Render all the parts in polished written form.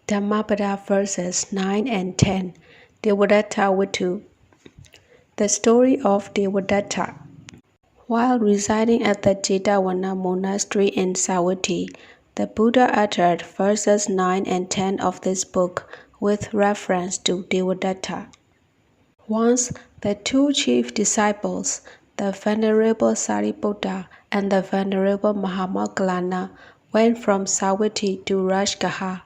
Dhammapada verses 9 and 10. Devadatta Vitu. The story of Devadatta. While residing at the Jetavana monastery in Savatthi, the Buddha uttered verses 9 and 10 of this book with reference to Devadatta. Once, the two chief disciples, the Venerable Sariputta and the Venerable Mahamoggallana, went from Savatthi to Rajgaha.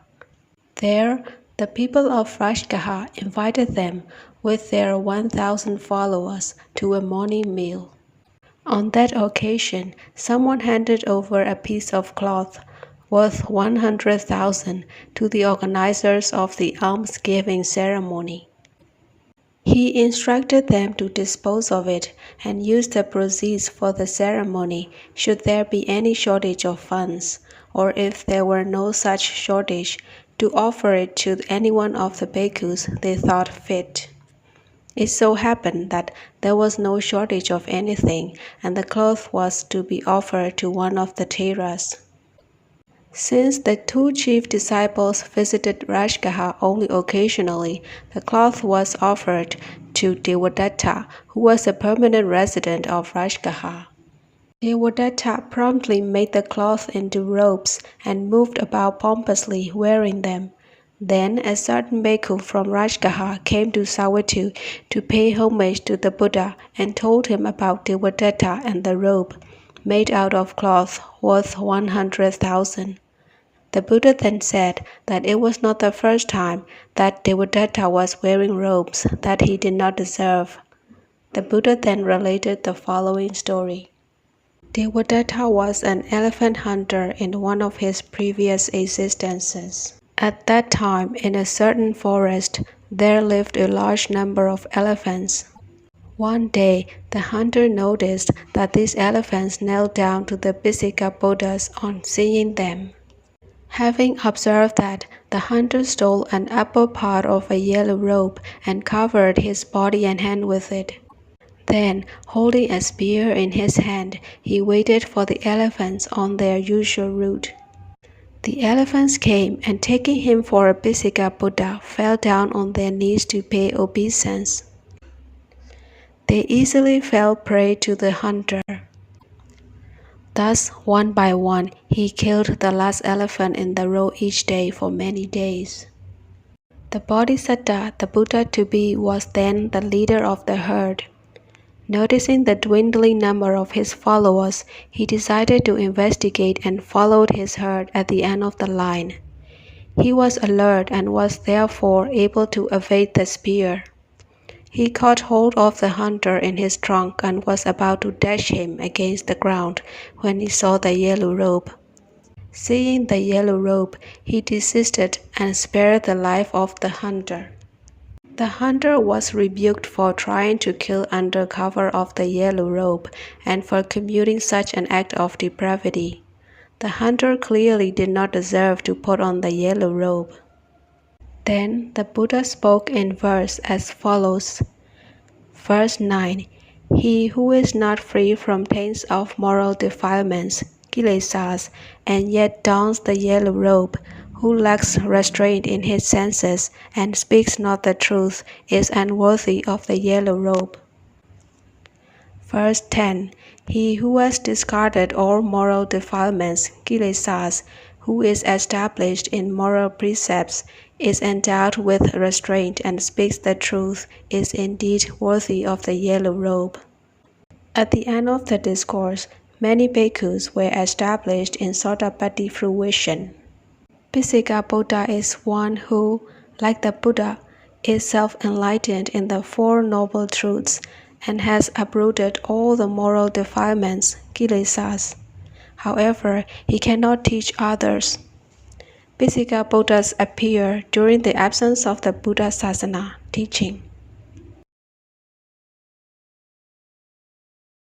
There, the people of Rajgaha invited them with their 1,000 followers to a morning meal. On that occasion, someone handed over a piece of cloth worth 100,000 to the organizers of the almsgiving ceremony. He instructed them to dispose of it and use the proceeds for the ceremony should there be any shortage of funds, or if there were no such shortage, to offer it to any one of the bhikkhus they thought fit. It so happened that there was no shortage of anything, and the cloth was to be offered to one of the Theras. Since the two chief disciples visited Rajgaha only occasionally, the cloth was offered to Devadatta, who was a permanent resident of Rajgaha. Devadatta promptly made the cloth into robes and moved about pompously wearing them. Then a certain bhikkhu from Rajgaha came to Savatthi to pay homage to the Buddha and told him about Devadatta and the robe, made out of cloth worth 100,000. The Buddha then said that it was not the first time that Devadatta was wearing robes that he did not deserve. The Buddha then related the following story. Devadatta was an elephant hunter in one of his previous existences. At that time, in a certain forest, there lived a large number of elephants. One day, the hunter noticed that these elephants knelt down to the Bhikkhu Buddhas on seeing them. Having observed that, the hunter stole an upper part of a yellow robe and covered his body and hand with it. Then, holding a spear in his hand, he waited for the elephants on their usual route. The elephants came and, taking him for a Bhikkhu Buddha, fell down on their knees to pay obeisance. They easily fell prey to the hunter. Thus, one by one, he killed the last elephant in the row each day for many days. The Bodhisatta, the Buddha to be, was then the leader of the herd. Noticing the dwindling number of his followers, he decided to investigate and followed his herd at the end of the line. He was alert and was therefore able to evade the spear. He caught hold of the hunter in his trunk and was about to dash him against the ground when he saw the yellow robe. Seeing the yellow robe, he desisted and spared the life of the hunter. The hunter was rebuked for trying to kill under cover of the yellow robe and for committing such an act of depravity. The hunter clearly did not deserve to put on the yellow robe. Then the Buddha spoke in verse as follows. Verse 9. He who is not free from taints of moral defilements, kilesas, and yet dons the yellow robe, who lacks restraint in his senses and speaks not the truth, is unworthy of the yellow robe. Verse 10. He who has discarded all moral defilements, kilesas, who is established in moral precepts, is endowed with restraint and speaks the truth, is indeed worthy of the yellow robe. At the end of the discourse, many bhikkhus were established in Sotapaddi fruition. Bhikkhu Buddha is one who, like the Buddha, is self-enlightened in the Four Noble Truths and has uprooted all the moral defilements, kilesas. However, he cannot teach others. Bhikkhu Buddhas appear during the absence of the Buddha Sasana teaching.